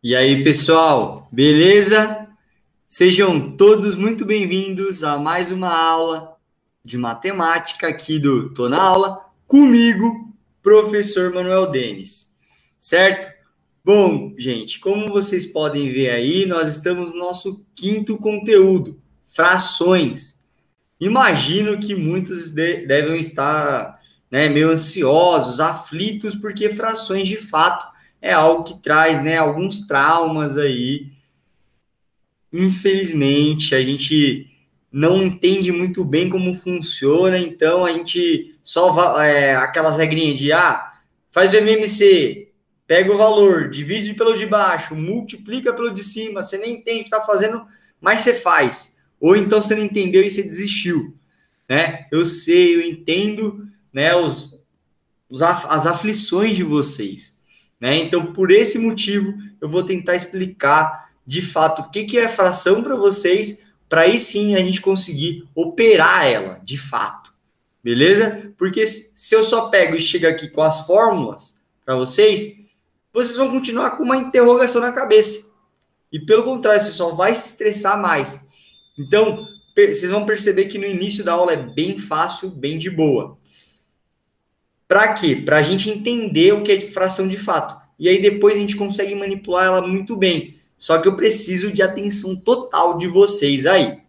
E aí, pessoal, beleza? Sejam todos muito bem-vindos a mais uma aula de matemática aqui do Tô na Aula, comigo, professor Manuel Denis, certo? Bom, gente, como vocês podem ver aí, nós estamos no nosso quinto conteúdo, frações. Imagino que muitos devem estar, meio ansiosos, aflitos, porque frações de fato é algo que traz, alguns traumas aí. Infelizmente, a gente não entende muito bem como funciona, então a gente só aquelas regrinhas de faz o MMC, pega o valor, divide pelo de baixo, multiplica pelo de cima, você nem entende o que está fazendo, mas você faz. Ou então você não entendeu e você desistiu, né? Eu sei, eu entendo, né, as aflições de vocês, né? Então, por esse motivo, eu vou tentar explicar de fato o que é fração para vocês, para aí sim a gente conseguir operar ela de fato, beleza? Porque se eu só pego e chego aqui com as fórmulas para vocês, vocês vão continuar com uma interrogação na cabeça. E pelo contrário, você só vai se estressar mais. Então, vocês vão perceber que no início da aula é bem fácil, bem de boa. Para quê? Para a gente entender o que é fração de fato. E aí depois a gente consegue manipular ela muito bem. Só que eu preciso de atenção total de vocês aí.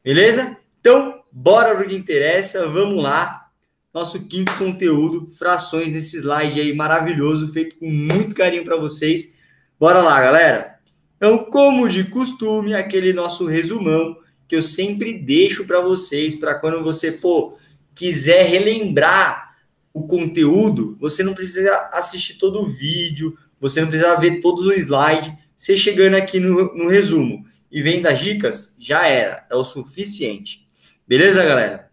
Beleza? Então, bora para o que interessa. Vamos lá. Nosso quinto conteúdo, frações, nesse slide aí maravilhoso, feito com muito carinho para vocês. Bora lá, galera. Então, como de costume, aquele nosso resumão que eu sempre deixo para vocês, para quando você, quiser relembrar o conteúdo, você não precisa assistir todo o vídeo, você não precisa ver todos os slides. Você chegando aqui no resumo e vendo as dicas, já era, é o suficiente. Beleza, galera?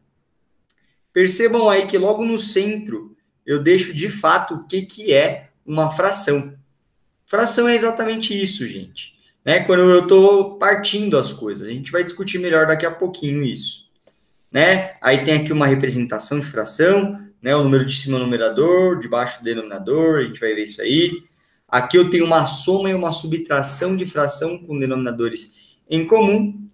Percebam aí que logo no centro eu deixo de fato o que é uma fração. Fração é exatamente isso, gente. Né? Quando eu estou partindo as coisas. A gente vai discutir melhor daqui a pouquinho isso. Né? Aí tem aqui uma representação de fração, né? O número de cima é o numerador, de baixo o denominador, a gente vai ver isso aí. Aqui eu tenho uma soma e uma subtração de fração com denominadores em comum.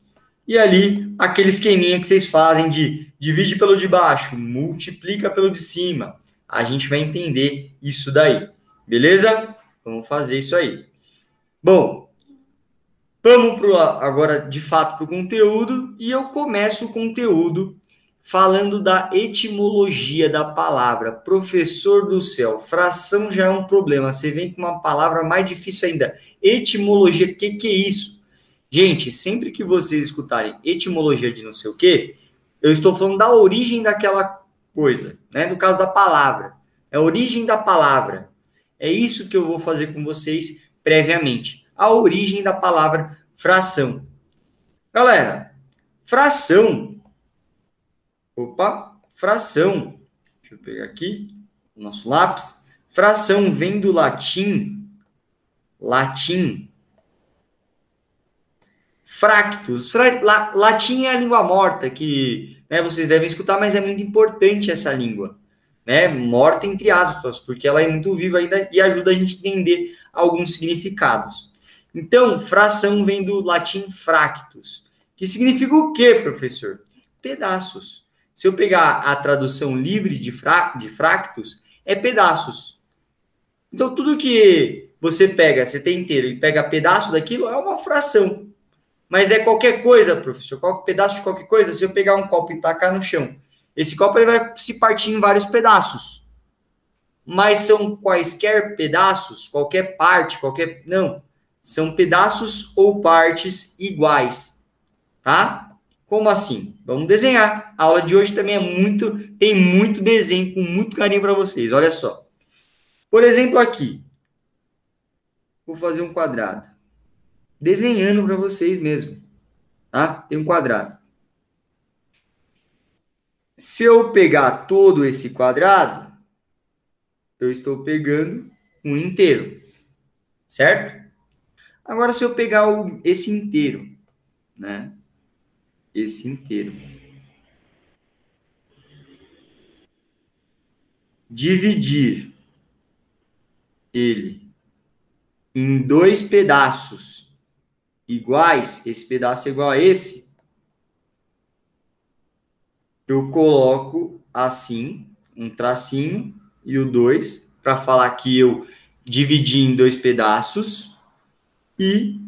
E ali, aquele esqueminha que vocês fazem de divide pelo de baixo, multiplica pelo de cima. A gente vai entender isso daí. Beleza? Vamos fazer isso aí. Bom, vamos agora, de fato, para o conteúdo. E eu começo o conteúdo falando da etimologia da palavra. Professor do céu, fração já é um problema. Você vem com uma palavra mais difícil ainda. Etimologia, o que é isso? Gente, sempre que vocês escutarem etimologia de não sei o quê, eu estou falando da origem daquela coisa, né? No caso da palavra. É a origem da palavra. É isso que eu vou fazer com vocês previamente. A origem da palavra fração. Galera, fração. Fração. Deixa eu pegar aqui o nosso lápis. Fração vem do latim. Fractus. Latim é a língua morta que, né, vocês devem escutar, mas é muito importante essa língua, né? Morta entre aspas, porque ela é muito viva ainda e ajuda a gente a entender alguns significados. Então, fração vem do latim fractus, que significa o quê, professor? Pedaços. Se eu pegar a tradução livre de fractus, é pedaços. Então, tudo que você pega, você tem inteiro e pega pedaço daquilo, é uma fração. Mas é qualquer coisa, professor. Qualquer pedaço de qualquer coisa. Se eu pegar um copo e tacar no chão, esse copo ele vai se partir em vários pedaços. Mas são quaisquer pedaços, qualquer parte, qualquer. Não. São pedaços ou partes iguais. Tá? Como assim? Vamos desenhar. A aula de hoje também tem muito desenho, com muito carinho para vocês. Olha só. Por exemplo, aqui. Vou fazer um quadrado. Desenhando para vocês mesmo. Tá? Tem um quadrado. Se eu pegar todo esse quadrado, eu estou pegando um inteiro, certo? Agora, se eu pegar esse inteiro, né? Esse inteiro. Dividir ele em dois pedaços iguais, esse pedaço é igual a esse, eu coloco assim, um tracinho e o 2, para falar que eu dividi em dois pedaços. E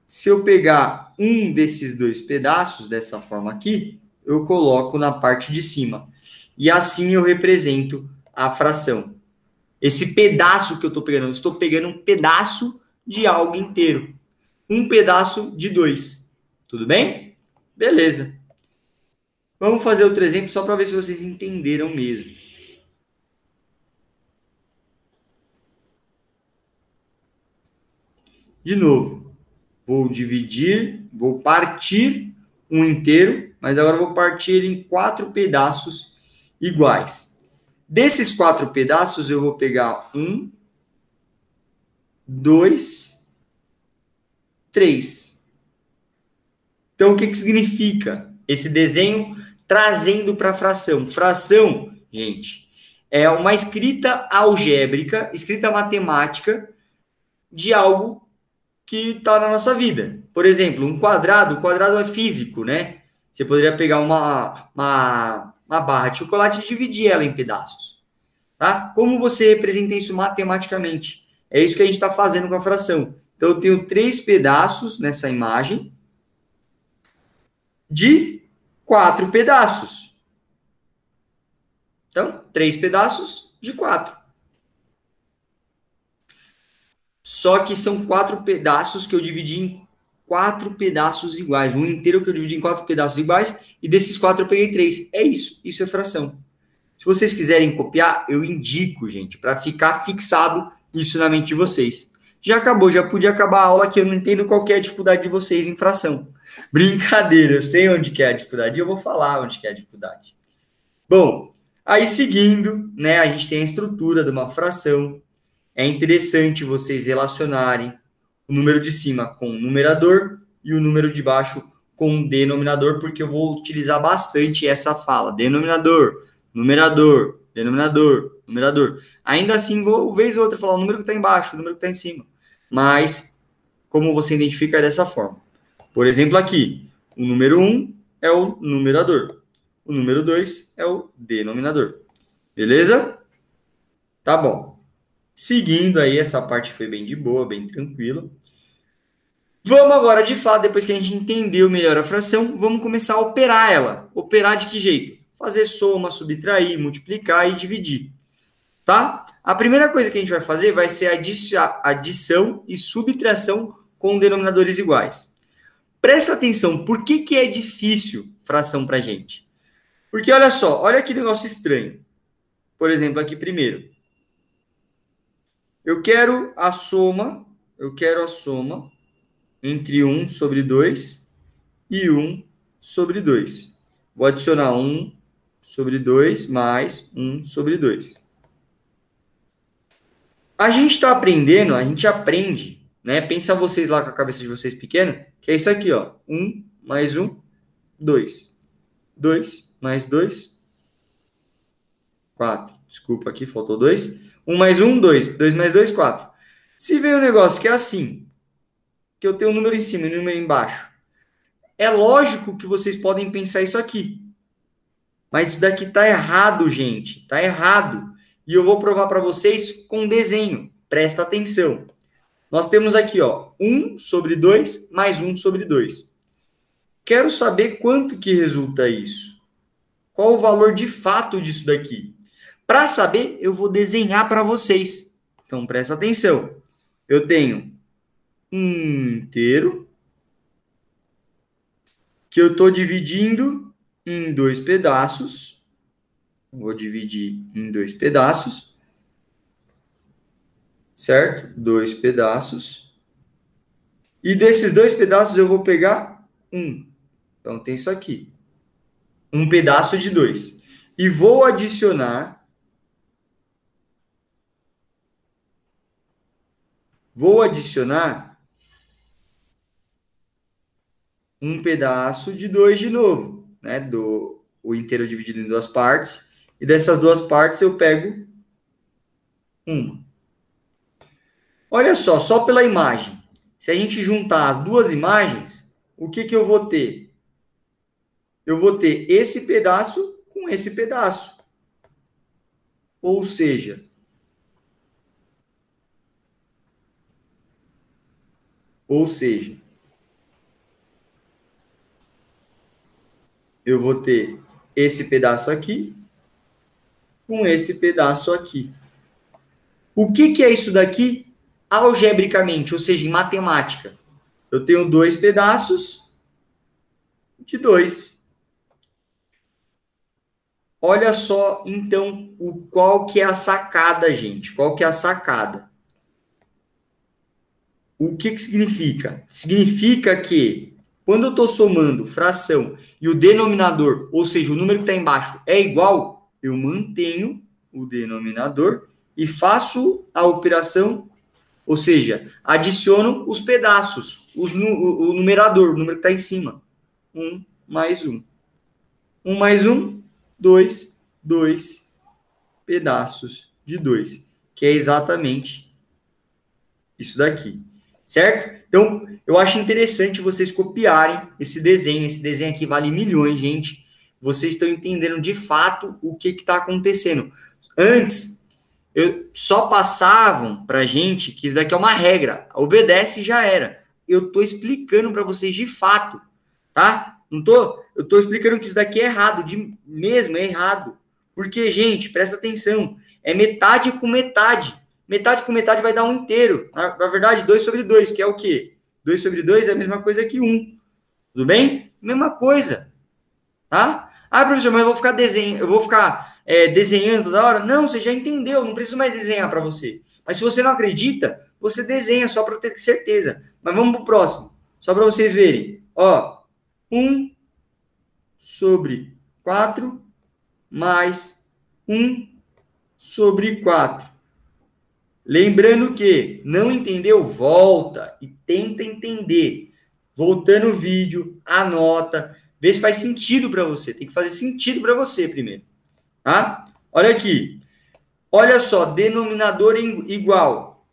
se eu pegar um desses dois pedaços, dessa forma aqui, eu coloco na parte de cima. E assim eu represento a fração. Esse pedaço que eu estou pegando um pedaço de algo inteiro. Um pedaço de 2. Tudo bem? Beleza. Vamos fazer outro exemplo só para ver se vocês entenderam mesmo. De novo, vou partir um inteiro, mas agora vou partir em 4 pedaços iguais. Desses 4 pedaços, eu vou pegar 1, 2, 3. Então, o que significa esse desenho trazendo para a fração? Fração, gente, é uma escrita algébrica, escrita matemática de algo que está na nossa vida. Por exemplo, o quadrado é físico, né? Você poderia pegar uma barra de chocolate e dividir ela em pedaços. Tá? Como você representa isso matematicamente? É isso que a gente está fazendo com a fração. Então, eu tenho 3 pedaços nessa imagem de 4 pedaços. Então, 3 pedaços de 4. Só que são 4 pedaços que eu dividi em 4 pedaços iguais. Um inteiro que eu dividi em 4 pedaços iguais. E desses 4 eu peguei 3. É isso. Isso é fração. Se vocês quiserem copiar, eu indico, gente, para ficar fixado isso na mente de vocês. Já acabou, já podia acabar a aula que eu não entendo qual que é a dificuldade de vocês em fração. Brincadeira, eu sei onde que é a dificuldade, eu vou falar onde que é a dificuldade. Bom, aí seguindo, né, a gente tem a estrutura de uma fração. É interessante vocês relacionarem o número de cima com o numerador e o número de baixo com o denominador, porque eu vou utilizar bastante essa fala. Denominador, numerador, denominador, numerador. Ainda assim, vou, vez ou outra, falar o número que está embaixo, o número que está em cima. Mas, como você identifica, é dessa forma. Por exemplo, aqui, o número 1 é o numerador. O número 2 é o denominador. Beleza? Tá bom. Seguindo aí, essa parte foi bem de boa, bem tranquila. Vamos agora, de fato, depois que a gente entendeu melhor a fração, vamos começar a operar ela. Operar de que jeito? Fazer soma, subtrair, multiplicar e dividir. Tá? A primeira coisa que a gente vai fazer vai ser adição e subtração com denominadores iguais. Presta atenção, por que é difícil fração pra gente? Porque olha só, olha que negócio estranho. Por exemplo, aqui primeiro. Eu quero a soma entre 1 sobre 2 e 1 sobre 2. Vou adicionar 1 sobre 2 mais 1 sobre 2. A gente está aprendendo, a gente aprende, né? Pensa vocês lá com a cabeça de vocês pequena, que é isso aqui, ó. 1 mais 1, 2. 2 mais 2, 4. Desculpa aqui, faltou 2. 1 mais 1, 2. 2 mais 2, 4. Se vem um negócio que é assim, que eu tenho um número em cima e um número embaixo, é lógico que vocês podem pensar isso aqui. Mas isso daqui tá errado, gente. Tá errado. E eu vou provar para vocês com desenho. Presta atenção. Nós temos aqui, ó, 1 sobre 2 mais 1 sobre 2. Quero saber quanto que resulta isso. Qual o valor de fato disso daqui? Para saber, eu vou desenhar para vocês. Então, presta atenção. Eu tenho um inteiro que eu estou dividindo em 2 pedaços. Vou dividir em 2 pedaços. Certo? 2 pedaços. E desses 2 pedaços eu vou pegar 1. Então, tem isso aqui. Um pedaço de 2. E vou adicionar um pedaço de 2 de novo, né? O inteiro dividido em 2 partes. E dessas 2 partes eu pego uma. Olha só pela imagem. Se a gente juntar as duas imagens, o que que eu vou ter? Eu vou ter esse pedaço com esse pedaço. Ou seja, eu vou ter esse pedaço aqui com esse pedaço aqui. O que que é isso daqui? Algebricamente, ou seja, em matemática. Eu tenho dois pedaços de 2. Olha só, então, qual que é a sacada, gente? Qual que é a sacada? O que que significa? Significa que quando eu estou somando fração e o denominador, ou seja, o número que está embaixo é igual, eu mantenho o denominador e faço a operação, ou seja, adiciono os pedaços, o numerador, o número que está em cima. 1 mais 1. 1 mais 1, 2, 2 pedaços de 2, que é exatamente isso daqui, certo? Então, eu acho interessante vocês copiarem esse desenho aqui vale milhões, gente. Vocês estão entendendo de fato o que está acontecendo. Antes, só passavam para gente que isso daqui é uma regra, obedece e já era. Eu estou explicando para vocês de fato, tá? Eu estou explicando que isso daqui é errado, mesmo é errado. Porque, gente, presta atenção, é metade com metade. Metade com metade vai dar um inteiro. Na verdade, 2 sobre 2, que é o quê? 2 sobre 2 é a mesma coisa que 1. Tudo bem? Mesma coisa. Tá? Ah, professor, mas eu vou ficar desenhando toda hora? Não, você já entendeu, não preciso mais desenhar para você. Mas se você não acredita, você desenha só para ter certeza. Mas vamos para o próximo, só para vocês verem. Ó, 1 sobre 4 mais 1 sobre 4. Lembrando que não entendeu, volta e tenta entender. Voltando o vídeo, anota, vê se faz sentido para você. Tem que fazer sentido para você primeiro. Tá? Olha aqui. Olha só, denominador igual.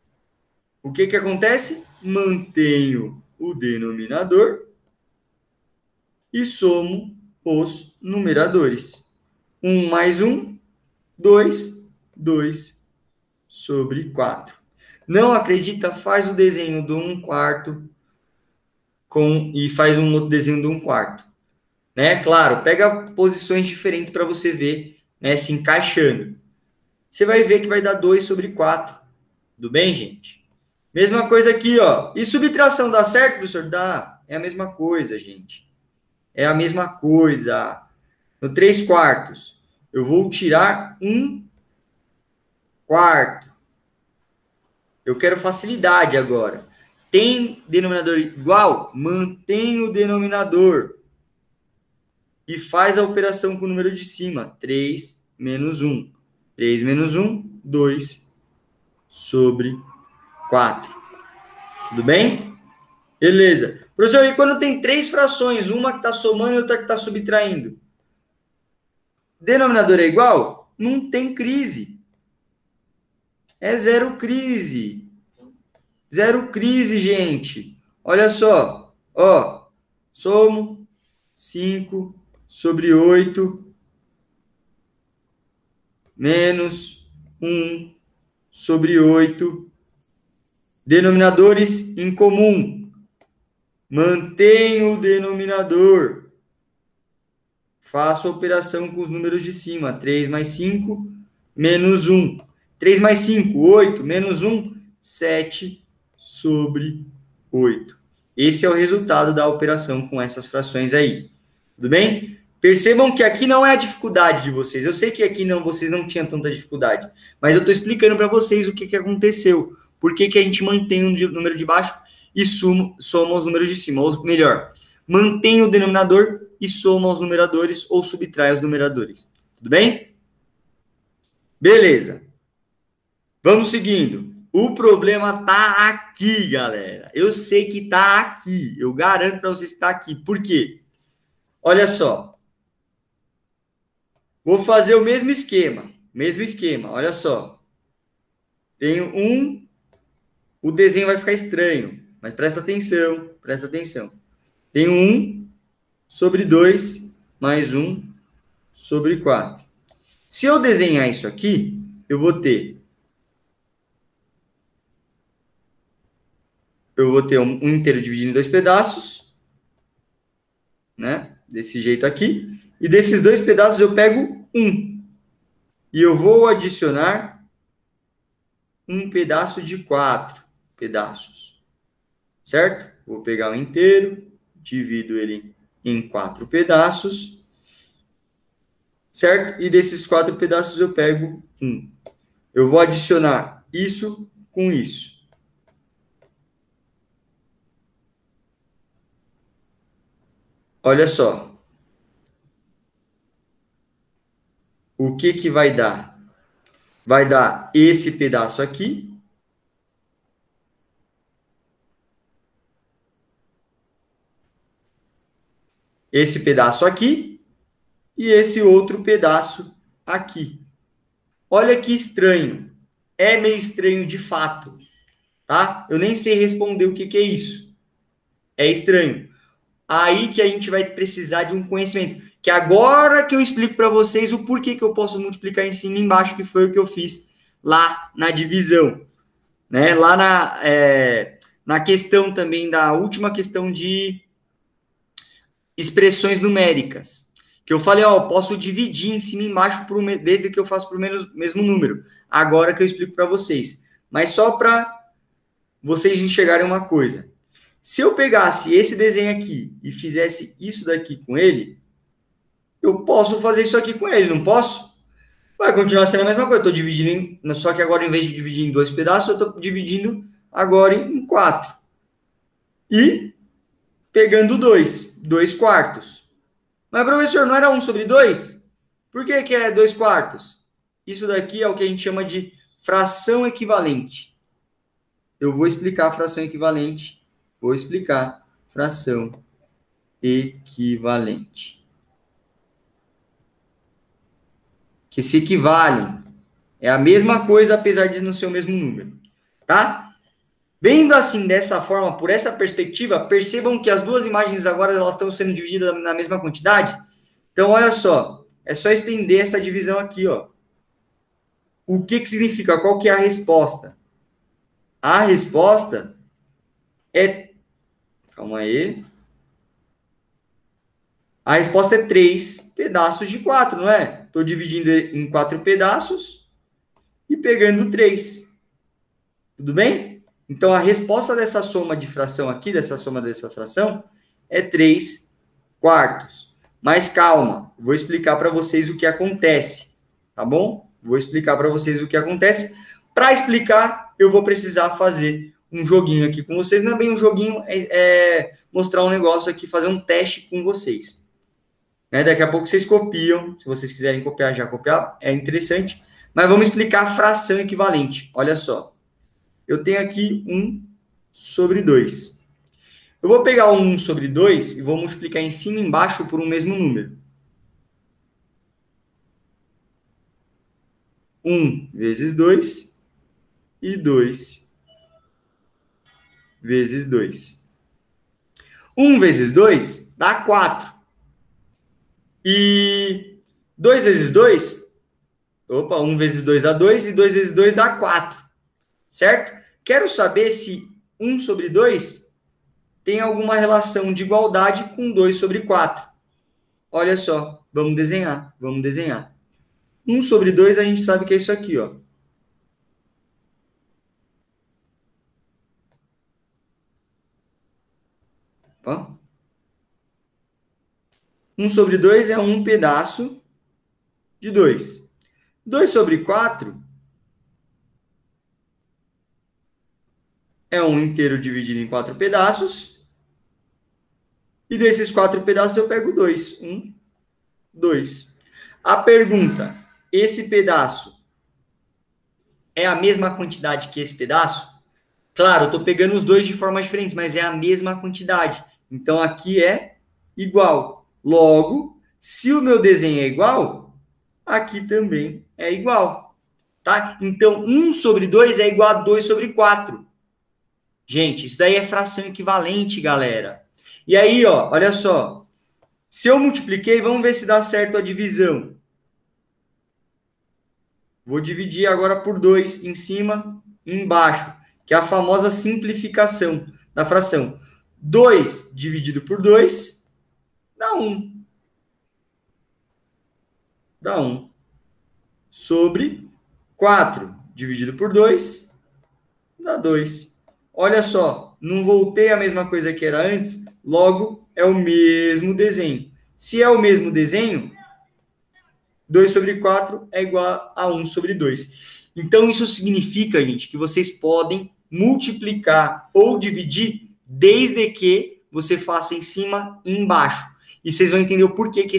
O que que acontece? Mantenho o denominador e somo os numeradores. 1 mais 1, 2, 2 sobre 4. Não acredita? Faz o desenho do 1/4 e faz um outro desenho do 1/4. Né? Claro, pega posições diferentes para você ver, né, se encaixando. Você vai ver que vai dar 2 sobre 4. Tudo bem, gente? Mesma coisa aqui, ó. E subtração dá certo, professor? Dá. É a mesma coisa, gente. É a mesma coisa. No 3/4, eu vou tirar 1/4. Eu quero facilidade agora. Tem denominador igual? Mantém o denominador. E faz a operação com o número de cima. 3 menos 1. 3 menos 1, 2 sobre 4. Tudo bem? Beleza. Professor, e quando tem 3 frações, uma que está somando e outra que está subtraindo? Denominador é igual? Não tem crise. É zero crise. Zero crise, gente. Olha só. Ó, somo 5 sobre 8 menos 1 sobre 8. Denominadores em comum. Mantenho o denominador. Faço a operação com os números de cima. 3 mais 5, menos 1. 3 mais 5, 8, menos 1, 7 sobre 8. Esse é o resultado da operação com essas frações aí. Tudo bem? Percebam que aqui não é a dificuldade de vocês. Eu sei que aqui vocês não tinham tanta dificuldade. Mas eu estou explicando para vocês o que aconteceu. Por que a gente mantém o número de baixo e soma os números de cima. Ou melhor, mantém o denominador e soma os numeradores ou subtrai os numeradores. Tudo bem? Beleza. Vamos seguindo. O problema tá aqui, galera. Eu sei que tá aqui. Eu garanto para vocês que tá aqui. Por quê? Olha só. Vou fazer o mesmo esquema. Olha só. Tenho 1 o desenho vai ficar estranho. Mas presta atenção, presta atenção. Tem 1 sobre 2 mais 1 sobre 4. Se eu desenhar isso aqui, eu vou ter um inteiro dividido em 2 pedaços, né? Desse jeito aqui. E desses 2 pedaços eu pego 1. E eu vou adicionar um pedaço de 4 pedaços. Certo? Vou pegar o inteiro, divido ele em 4 pedaços. Certo? E desses 4 pedaços eu pego 1. Eu vou adicionar isso com isso. Olha só. O que que vai dar? Vai dar esse pedaço aqui. Esse pedaço aqui. E esse outro pedaço aqui. Olha que estranho. É meio estranho de fato. Tá? Eu nem sei responder o que que é isso. É estranho. Aí que a gente vai precisar de um conhecimento. Que agora que eu explico para vocês o porquê que eu posso multiplicar em cima e embaixo, que foi o que eu fiz lá na divisão. Né? Lá na questão também, da última questão de expressões numéricas. Que eu falei, ó, posso dividir em cima e embaixo desde que eu faço para o mesmo número. Agora que eu explico para vocês. Mas só para vocês enxergarem uma coisa. Se eu pegasse esse desenho aqui e fizesse isso daqui com ele, eu posso fazer isso aqui com ele, não posso? Vai continuar sendo a mesma coisa. Estou dividindo, só que agora, em vez de dividir em 2 pedaços, eu estou dividindo agora em 4. E pegando 2 quartos. Mas, professor, não era 1 sobre 2? Por que que é 2 quartos? Isso daqui é o que a gente chama de fração equivalente. Eu vou explicar a fração equivalente. Vou explicar fração equivalente. Que se equivalem. É a mesma coisa, apesar de não ser o mesmo número. Tá? Vendo assim, dessa forma, por essa perspectiva, percebam que as duas imagens agora elas estão sendo divididas na mesma quantidade. Então, olha só. É só estender essa divisão aqui, ó. O que que significa? Qual que é a resposta? A resposta é... Calma aí. A resposta é 3 pedaços de 4, não é? Estou dividindo em 4 pedaços e pegando 3. Tudo bem? Então, a resposta dessa soma de fração aqui, dessa soma dessa fração, é 3 quartos. Mas calma, vou explicar para vocês o que acontece, tá bom? Vou explicar para vocês o que acontece. Para explicar, eu vou precisar fazer um joguinho aqui com vocês. Não é bem um joguinho, é mostrar um negócio aqui, fazer um teste com vocês. Né? Daqui a pouco vocês copiam, se vocês quiserem copiar, já copiar, é interessante. Mas vamos explicar a fração equivalente. Olha só. Eu tenho aqui 1 sobre 2. Eu vou pegar o 1 sobre 2 e vou multiplicar em cima e embaixo por um mesmo número. 1 vezes 2 e 2 vezes 2. 1 vezes 2 dá 4. E 2 vezes 2... Opa, 1 vezes 2 dá 2 e 2 vezes 2 dá 4. Certo? Quero saber se 1 sobre 2 tem alguma relação de igualdade com 2 sobre 4. Olha só, vamos desenhar, vamos desenhar. 1 sobre 2 a gente sabe que é isso aqui, ó. Ó. 1 sobre 2 é um pedaço de 2. 2 sobre 4 é um inteiro dividido em 4 pedaços. E desses 4 pedaços eu pego 2. 1, 2. A pergunta, esse pedaço é a mesma quantidade que esse pedaço? Claro, eu estou pegando os dois de forma diferente, mas é a mesma quantidade. Então, aqui é igual. Logo, se o meu desenho é igual, aqui também é igual. Tá? Então, 1 sobre 2 é igual a 2 sobre 4. Gente, isso daí é fração equivalente, galera. E aí, ó, olha só. Se eu multipliquei, vamos ver se dá certo a divisão. Vou dividir agora por 2 em cima e embaixo, que é a famosa simplificação da fração. 2 dividido por 2 dá 1. Dá 1. Sobre 4 dividido por 2 dá 2. Olha só, não voltei a mesma coisa que era antes, logo é o mesmo desenho. Se é o mesmo desenho, 2 sobre 4 é igual a 1 sobre 2. Então, isso significa, gente, que vocês podem multiplicar ou dividir desde que você faça em cima e embaixo. E vocês vão entender o porquê que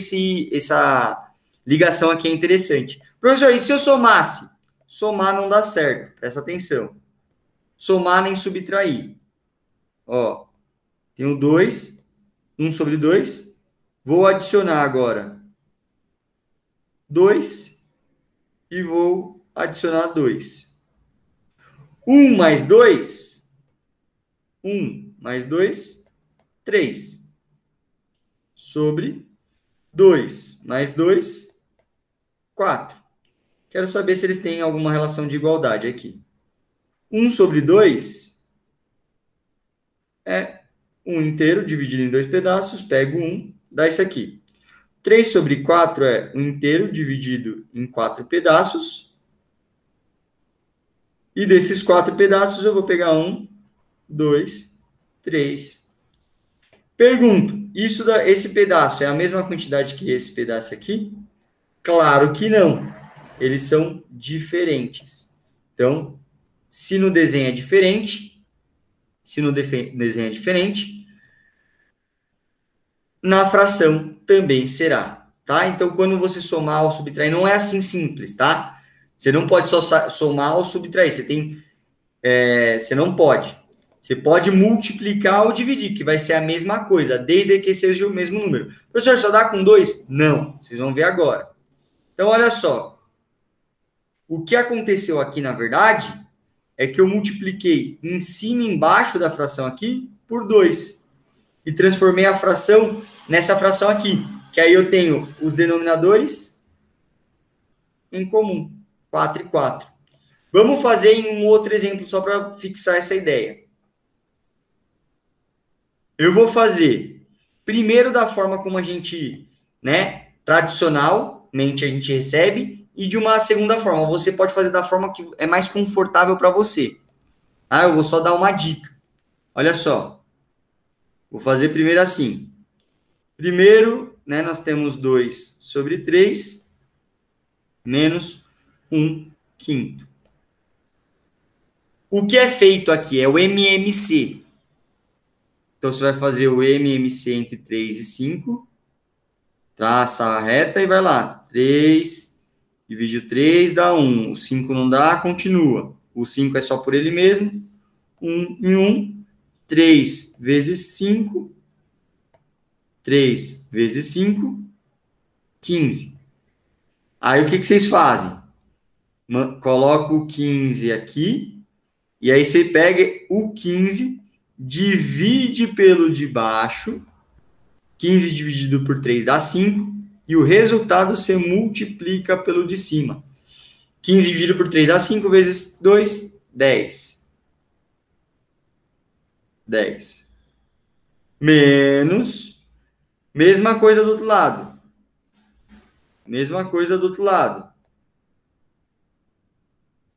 essa ligação aqui é interessante. Professor, e se eu somasse? Somar não dá certo, presta atenção. Somar nem subtrair. Ó, tenho 2, 1 sobre 2. Vou adicionar agora 2 e vou adicionar 2. 1 mais 2, 1 mais 2, 3. Sobre 2 mais 2, 4. Quero saber se eles têm alguma relação de igualdade aqui. 1 sobre 2 é 1 inteiro dividido em 2 pedaços, pego 1, dá isso aqui. 3 sobre 4 é 1 inteiro dividido em 4 pedaços. E desses 4 pedaços eu vou pegar 1, 2, 3. Pergunto, esse pedaço é a mesma quantidade que esse pedaço aqui? Claro que não. Eles são diferentes. Então, se no desenho é diferente, na fração também será, tá? Então, quando você somar ou subtrair, não é assim simples, tá? Você não pode só somar ou subtrair, você não pode. Você pode multiplicar ou dividir, que vai ser a mesma coisa, desde que seja o mesmo número. Professor, só dá com 2? Não, vocês vão ver agora. Então, olha só. O que aconteceu aqui, na verdade, é que eu multipliquei em cima e embaixo da fração aqui por 2. E transformei a fração nessa fração aqui. Que aí eu tenho os denominadores em comum. 4 e 4. Vamos fazer em um outro exemplo só para fixar essa ideia. Eu vou fazer primeiro da forma como a gente, tradicionalmente a gente recebe, e de uma segunda forma. Você pode fazer da forma que é mais confortável para você. Eu vou só dar uma dica. Olha só. Vou fazer primeiro assim. Primeiro, nós temos 2 sobre 3 menos 1 quinto. O que é feito aqui é o MMC. Então, você vai fazer o MMC entre 3 e 5. Traça a reta e vai lá. 3, divide o 3, dá 1. O 5 não dá, continua. O 5 é só por ele mesmo. 1 em 1. 3 vezes 5. 3 vezes 5. 15. Aí, o que vocês fazem? Coloca o 15 aqui. E aí, você pega o 15, divide pelo de baixo. 15 dividido por 3 dá 5. E o resultado você multiplica pelo de cima. 15 dividido por 3 dá 5 vezes 2, 10. 10. Menos. Mesma coisa do outro lado. Mesma coisa do outro lado.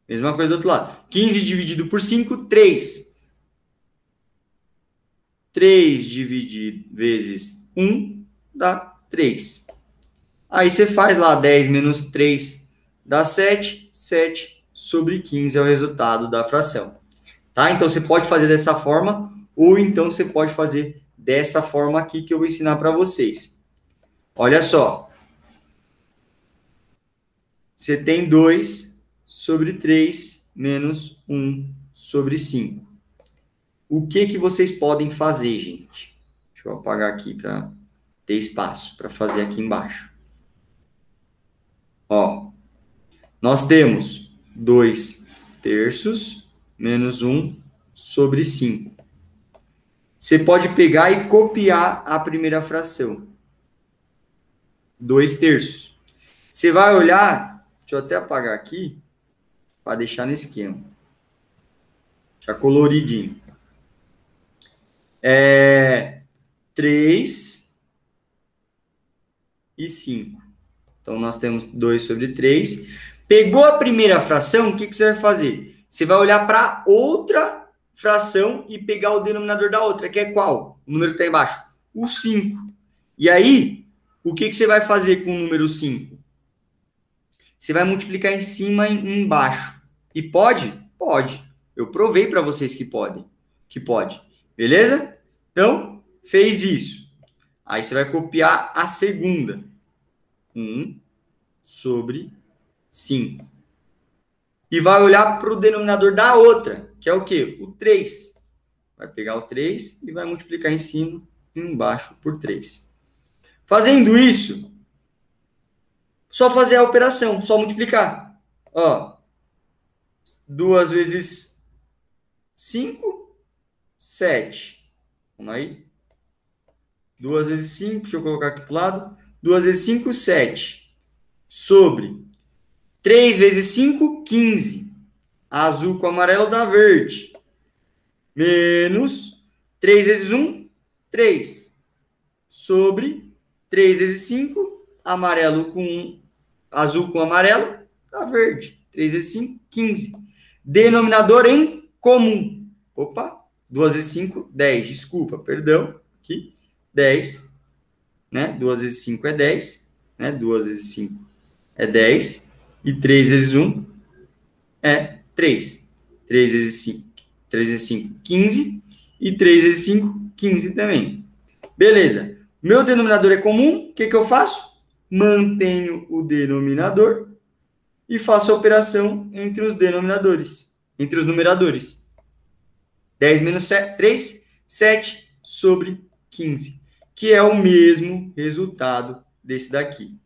Mesma coisa do outro lado. 15 dividido por 5, 3. 3 dividido vezes 1 dá 3. Aí você faz lá 10 menos 3 dá 7. 7 sobre 15 é o resultado da fração. Tá? Então, você pode fazer dessa forma, ou então você pode fazer dessa forma aqui que eu vou ensinar para vocês. Olha só. Você tem 2 sobre 3 menos 1 sobre 5. O que vocês podem fazer, gente? Deixa eu apagar aqui para ter espaço para fazer aqui embaixo. Ó, nós temos 2 terços menos 1 sobre 5. Você pode pegar e copiar a primeira fração. 2/3. Você vai olhar, deixa eu até apagar aqui, para deixar no esquema. Já coloridinho. 3 e 5. Então, nós temos 2 sobre 3. Pegou a primeira fração, o que você vai fazer? Você vai olhar para outra fração e pegar o denominador da outra, que é qual? O número que está embaixo. O 5. E aí, o que você vai fazer com o número 5? Você vai multiplicar em cima e embaixo. E pode? Pode. Eu provei para vocês que podem. Que pode. Beleza? Então, fez isso. Aí você vai copiar a segunda. 1 sobre 5. E vai olhar para o denominador da outra, que é o quê? O 3. Vai pegar o 3 e vai multiplicar em cima e embaixo por 3. Fazendo isso, só fazer a operação, só multiplicar. Ó, 2 vezes 5, 7. Vamos aí. 2 vezes 5, deixa eu colocar aqui para o lado. 2 vezes 5, 7. Sobre 3 vezes 5, 15. Azul com amarelo dá verde. Menos 3 vezes 1, 3. Sobre 3 vezes 5, azul com amarelo dá verde. 3 vezes 5, 15. Denominador em comum. Opa, 2 vezes 5, 10. Desculpa, perdão. Aqui, 10. Né? 2 vezes 5 é 10. Né? 2 vezes 5 é 10. E 3 vezes 1 é 3. 3 vezes 5, 3 vezes 5, 15. E 3 vezes 5, 15 também. Beleza. Meu denominador é comum. O que eu faço? Mantenho o denominador e faço a operação entre os denominadores, entre os numeradores. 10 menos 3, 7 sobre 15, que é o mesmo resultado desse daqui.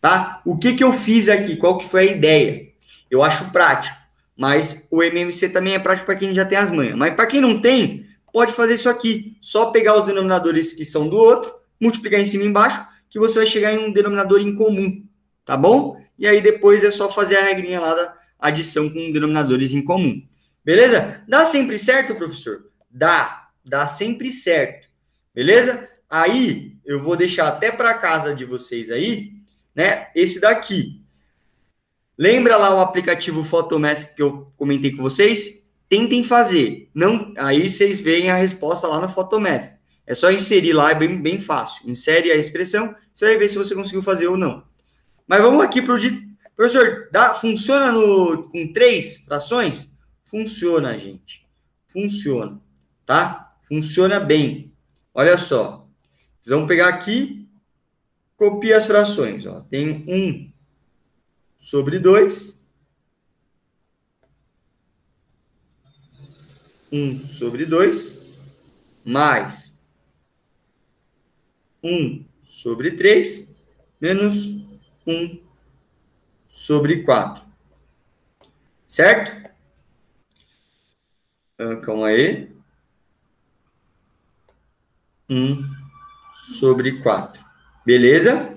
Tá? O que eu fiz aqui? Qual que foi a ideia? Eu acho prático, mas o MMC também é prático para quem já tem as manhas. Mas para quem não tem, pode fazer isso aqui. Só pegar os denominadores que são do outro, multiplicar em cima e embaixo, que você vai chegar em um denominador em comum. Tá bom? E aí depois é só fazer a regrinha lá da adição com denominadores em comum. Beleza? Dá sempre certo, professor? Dá. Dá sempre certo. Beleza? Aí eu vou deixar até para casa de vocês aí, né? Esse daqui. Lembra lá o aplicativo Photomath que eu comentei com vocês? Tentem fazer. Não, aí vocês veem a resposta lá no Photomath. É só inserir lá, é bem fácil. Insere a expressão, você vai ver se você conseguiu fazer ou não. Mas vamos aqui para o de... Professor, funciona com 3 frações? Funciona, gente. Funciona, tá? Funciona bem. Olha só. Vocês vão pegar aqui, copia as frações. Ó. Tem 1 sobre 2. 1 sobre 2. Mais 1 sobre 3. Menos 1 sobre 4. Certo? Calma aí. 1 sobre 4. Beleza?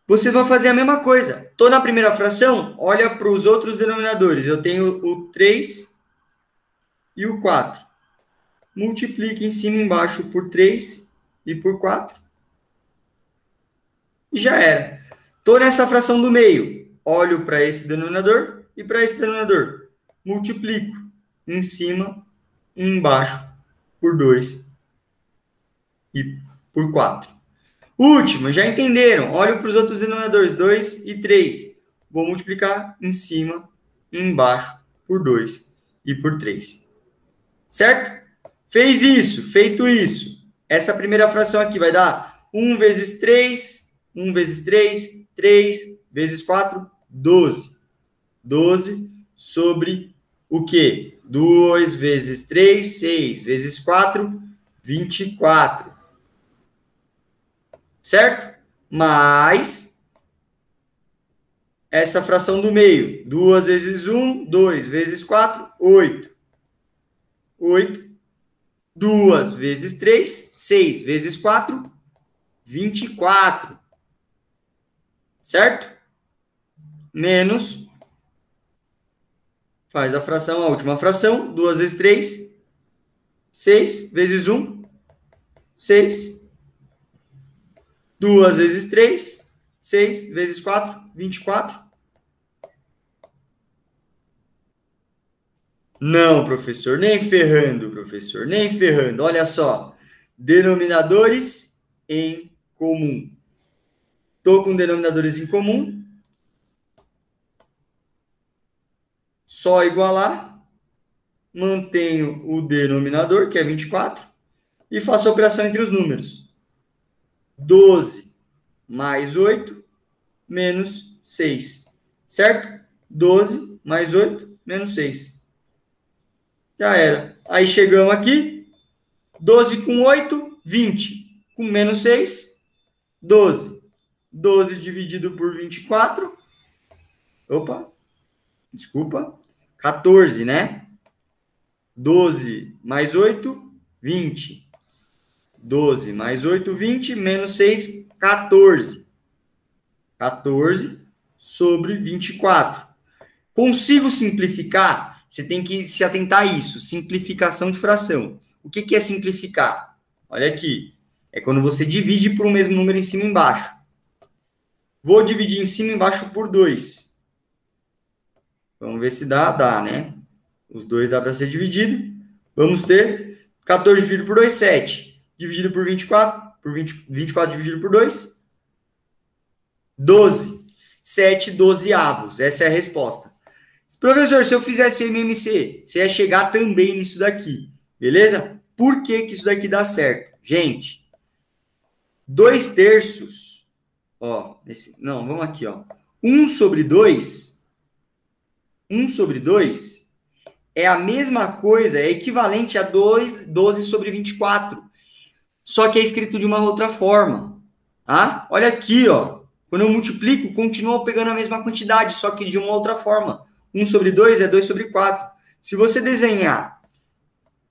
Você vai fazer a mesma coisa. Estou na primeira fração, olha para os outros denominadores. Eu tenho o 3 e o 4. Multiplique em cima e embaixo por 3 e por 4. E já era. Estou nessa fração do meio. Olho para esse denominador e para esse denominador. Multiplico em cima e embaixo por 2 e por 4. Último, já entenderam? Olho para os outros denominadores, 2 e 3. Vou multiplicar em cima e embaixo por 2 e por 3. Certo? Fez isso, feito isso. Essa primeira fração aqui vai dar 1 vezes 3, 1 vezes 3, 3 vezes 4, 12. 12 sobre o quê? 2 vezes 3, 6 vezes 4, 24. Certo? Mais essa fração do meio. 2 vezes 1, 2 vezes 4, 8. 8. 2 vezes 3, 6 vezes 4, 24. Certo? Menos, faz a fração, a última fração, 2 vezes 3, 6 vezes 1, 6. 2 vezes 3, 6 vezes 4, 24. Não, professor, nem ferrando, professor, nem ferrando. Olha só, denominadores em comum. Estou com denominadores em comum. Só igualar. Mantenho o denominador, que é 24, e faço a operação entre os números. 12 mais 8 menos 6. Certo? 12 mais 8 menos 6. Já era. Aí chegamos aqui. 12 com 8, 20. Com menos 6, 12. 12 dividido por 24. Opa. Desculpa. 14, né? 12 mais 8, 20. 12 mais 8, 20. Menos 6, 14. 14 sobre 24. Consigo simplificar? Você tem que se atentar a isso. Simplificação de fração. O que é simplificar? Olha aqui. É quando você divide por um mesmo número em cima e embaixo. Vou dividir em cima e embaixo por 2. Vamos ver se dá. Dá, né? Os dois dá para ser dividido. Vamos ter 14 dividido por 2, 7. Dividido por 24. 24 dividido por 2. 12. 7 dozeavos. Essa é a resposta. Professor, se eu fizesse MMC, você ia chegar também nisso daqui. Beleza? Por que isso daqui dá certo? Gente, 2 terços. Ó, não, vamos aqui, ó. 1 sobre 2. 1 sobre 2 é a mesma coisa, é equivalente a 12 sobre 24. Só que é escrito de uma outra forma. Tá? Olha aqui, ó. Quando eu multiplico, continua pegando a mesma quantidade, só que de uma outra forma. 1 sobre 2 é 2 sobre 4. Se você desenhar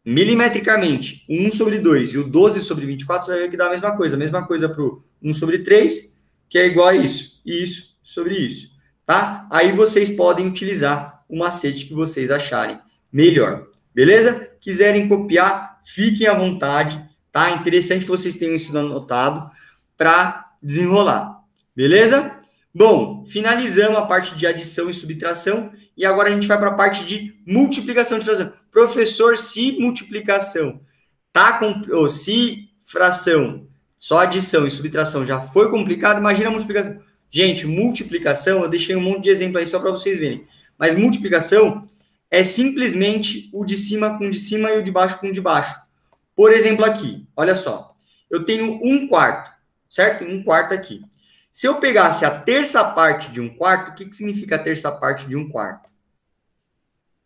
milimetricamente 1 sobre 2 e o 12 sobre 24, você vai ver que dá a mesma coisa. A mesma coisa para o 1 sobre 3, que é igual a isso. E isso sobre isso. Tá? Aí vocês podem utilizar o macete que vocês acharem melhor. Beleza? Quiserem copiar, fiquem à vontade. Tá? Interessante que vocês tenham isso anotado para desenrolar. Beleza? Bom, finalizamos a parte de adição e subtração e agora a gente vai para a parte de multiplicação de fração. Professor, se multiplicação tá ou se fração, só adição e subtração já foi complicado, imagina a multiplicação. Gente, multiplicação, eu deixei um monte de exemplo aí só para vocês verem. Mas multiplicação é simplesmente o de cima com o de cima e o de baixo com o de baixo. Por exemplo aqui, olha só. Eu tenho 1/4, certo? 1/4 aqui. Se eu pegasse a terça parte de 1/4, o que significa a terça parte de 1/4?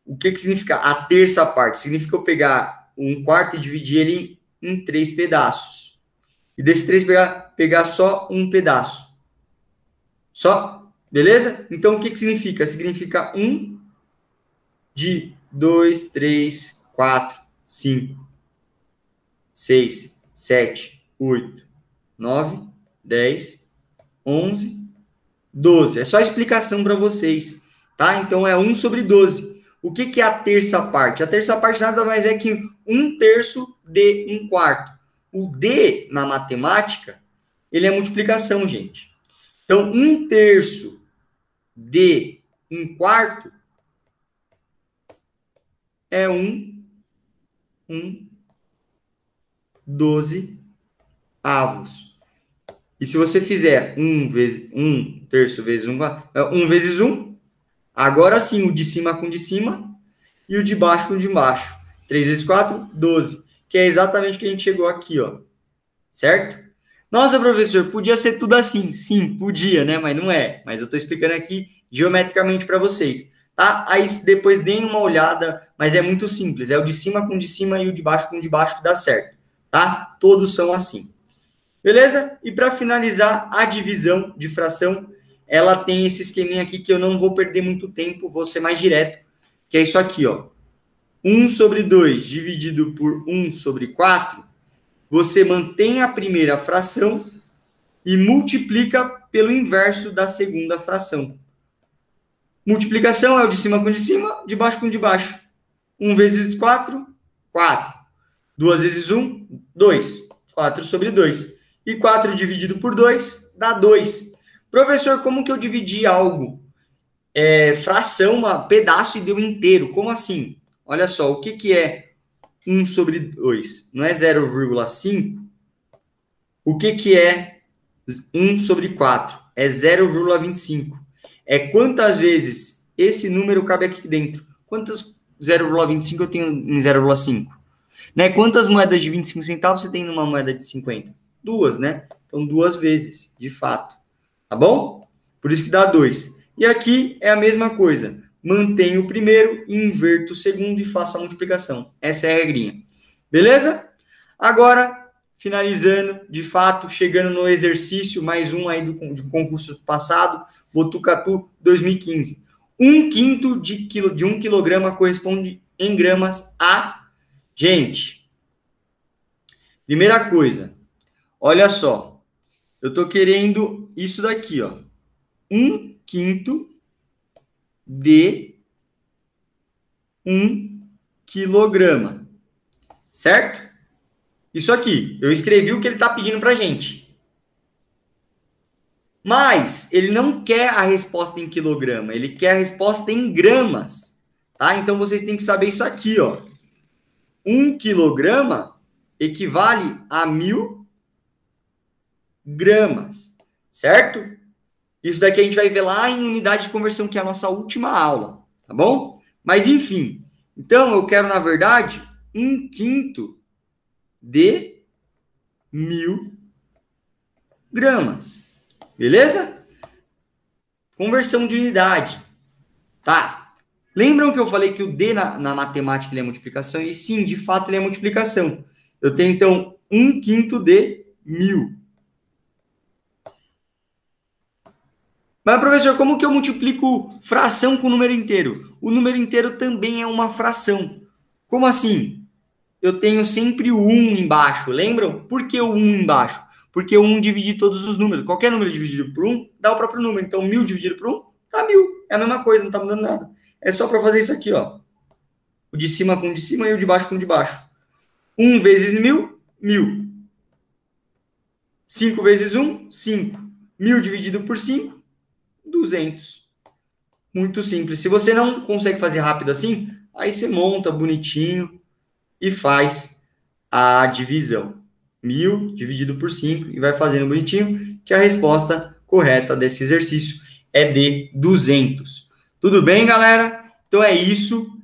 O que significa a terça parte? Significa eu pegar 1/4 e dividir ele em 3 pedaços. E desses 3 pegar só um pedaço. Só? Beleza? Então, o que significa? Significa 1 de 2, 3, 4, 5, 6, 7, 8, 9, 10, 11, 12. É só explicação para vocês, tá? Então, é 1 sobre 12. O que é a terça parte? A terça parte nada mais é que 1 terço de 1/4. O D, na matemática, ele é multiplicação, gente. Então, 1 terço de 1/4 é 12avos. E se você fizer 1 terço vezes 1 vezes 1, agora sim, o de cima com o de cima e o de baixo com o de baixo. 3 vezes 4, 12. Que é exatamente o que a gente chegou aqui, ó. Certo? Nossa, professor, podia ser tudo assim. Sim, podia, né? Mas não é. Mas eu estou explicando aqui geometricamente para vocês. Tá? Aí depois deem uma olhada, mas é muito simples. É o de cima com o de cima e o de baixo com o de baixo que dá certo. Tá? Todos são assim. Beleza? E para finalizar, a divisão de fração, ela tem esse esqueminha aqui que eu não vou perder muito tempo, vou ser mais direto, que é isso aqui, ó. 1 sobre 2 dividido por 1 sobre 4, você mantém a primeira fração e multiplica pelo inverso da segunda fração. Multiplicação é o de cima com o de cima, de baixo com o de baixo. 1 vezes 4, 4. 2 vezes 1, 2. 4 sobre 2. E 4 dividido por 2 dá 2. Professor, como que eu dividi algo? Fração, pedaço e deu inteiro. Como assim? Olha só, o que é 1 sobre 2? Não é 0,5? O que é 1 sobre 4? É 0,25. É quantas vezes esse número cabe aqui dentro. Quantas 0,25 eu tenho em 0,5? Né? Quantas moedas de 25 centavos você tem numa moeda de 50? 2, né? Então, 2 vezes, de fato. Tá bom? Por isso que dá 2. E aqui é a mesma coisa. Mantenho o primeiro, inverto o segundo e faço a multiplicação. Essa é a regrinha. Beleza? Agora, finalizando, de fato, chegando no exercício, mais um aí do concurso passado, Botucatu 2015. 1/5 de 1 quilograma corresponde em gramas a... Gente, primeira coisa, olha só, eu estou querendo isso daqui, ó. 1/5 de 1 quilograma, certo? Isso aqui, eu escrevi o que ele está pedindo para a gente. Mas ele não quer a resposta em quilograma, ele quer a resposta em gramas, tá? Então vocês têm que saber isso aqui, ó. 1 quilograma equivale a 1000 gramas, certo? Isso daqui a gente vai ver lá em unidade de conversão, que é a nossa última aula, tá bom? Mas, enfim, então eu quero, na verdade, 1/5 de 1000 gramas, beleza? Conversão de unidade, tá? Lembram que eu falei que o D na matemática ele é multiplicação? E sim, de fato, ele é multiplicação. Eu tenho, então, 1/5 de 1000. Mas, professor, como que eu multiplico fração com número inteiro? O número inteiro também é uma fração. Como assim? Eu tenho sempre o 1 embaixo, lembram? Por que o 1 embaixo? Porque o 1 divide todos os números. Qualquer número dividido por 1 dá o próprio número. Então, 1000 dividido por 1 dá 1000. É a mesma coisa, não está mudando nada. É só para fazer isso aqui, ó. O de cima com o de cima e o de baixo com o de baixo. 1 vezes 1000, 1000. 5 vezes 1, 5. 1000 dividido por 5, 200. Muito simples. Se você não consegue fazer rápido assim, aí você monta bonitinho e faz a divisão. 1000 dividido por 5 e vai fazendo bonitinho, que a resposta correta desse exercício é de 200. Tudo bem, galera? Então é isso.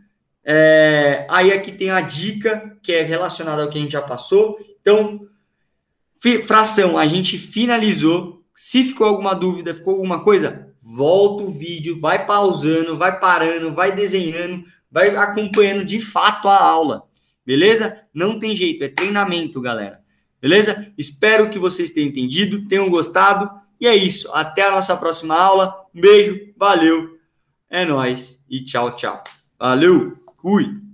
Aí aqui tem a dica que é relacionada ao que a gente já passou. Então, fração, a gente finalizou. Se ficou alguma dúvida, ficou alguma coisa, volta o vídeo, vai pausando, vai parando, vai desenhando, vai acompanhando de fato a aula. Beleza? Não tem jeito, é treinamento, galera. Beleza? Espero que vocês tenham entendido, tenham gostado. E é isso. Até a nossa próxima aula. Um beijo, valeu. É nóis e tchau, tchau. Valeu, fui.